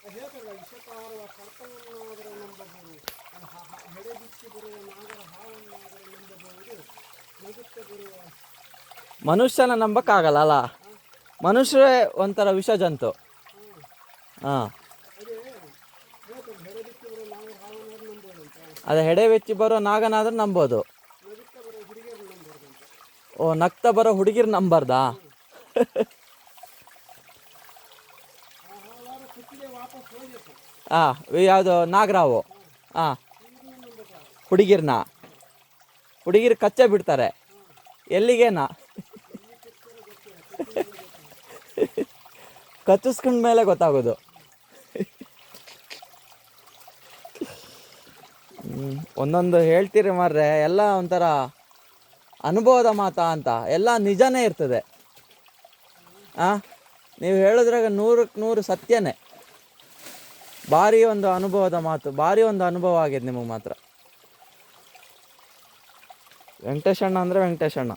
ಹೇಳ್ತಾರಲ್ಲ ವಿಷಕಾರುವ ಸರ್ಪವನ್ನಾದರೆ ನಂಬಬಹುದು, ಹೆಡೆ ಬಿಚ್ಚಿ ಬರುವ ನಾಗರ ಹಾವನ್ನಾದರೆ ನಂಬಬಹುದು, ನಗುತ್ತ ಬರುವ ಮನುಷ್ಯನ ನಂಬಕ್ಕಾಗಲ್ಲ ಅಲ್ಲ. ಮನುಷ್ಯರೇ ಒಂಥರ ವಿಷ ಜಂತು. ಹಾಂ, ಅದೇ ಹೇಳ್ತಾರೆ ಹೆಡೆ ಬಿಚ್ಚಿ ಬರುವ ನಾಗರ ಹಾವನ್ನಾದ್ರೆ ನಂಬೋದು ಅಂತ, ಅದೇ ಹೆಡೆ ಬೆಚ್ಚಿ ಬರೋ ನಾಗನಾದ್ರೆ ನಂಬೋದು. ನಗುತ್ತ ಬರೋ ಹುಡುಗಿಯರು ನಂಬಾರ್ದಂತ. ಓ, ನಗ್ತಾ ಬರೋ ಹುಡುಗಿರ್ ನಂಬಾರ್ದಾ? ಆ ಹಾವಾರ ಕುತ್ತಿಗೆ ವಾಪಸ್ ಹೋಗಿತ್ತು, ಹಾಂ, ಯಾವುದು ನಾಗರಾವು? ಹಾಂ, ಇವ್ರನ್ನ ನಂಬಕ. ಹುಡುಗಿರ್ನ ಹುಡುಗಿರ್ ಕಚ್ಚೆ ಬಿಡ್ತಾರೆ. ಎಲ್ಲಿಗೇನಾ ಎಲ್ಲಿ ಕಿತ್ತಾರೆ ಗೊತ್ತಿಲ್ಲ, ಕುತ್ತಿಗೆ ಗೊತ್ತಿಲ್ಲ. ಕಚ್ಚಿಸ್ಕೊಂಡ ಮೇಲೆ ಗೊತ್ತಾಗೋದು. ಒಂದೊಂದು ಹೇಳ್ತೀರಿ ಮಾರ್ರೆ, ಎಲ್ಲ ಒಂಥರ ಅನುಭವದ ಮಾತಾ ಅಂತ, ಎಲ್ಲ ನಿಜನೇ ಇರ್ತದೆ. ಹಾಂ, ನೀವು ಹೇಳಿದ್ರಾಗ 100ಕ್ಕೆ 100 ಸತ್ಯನೇ. ಭಾರಿ ಒಂದು ಅನುಭವದ ಮಾತು, ಭಾರಿ ಒಂದು ಅನುಭವ ಆಗಿದೆ ನಿಮಗೆ ಮಾತ್ರ. ವೆಂಕಟೇಶಣ್ಣ ಅಂದರೆ ವೆಂಕಟೇಶಣ್ಣ.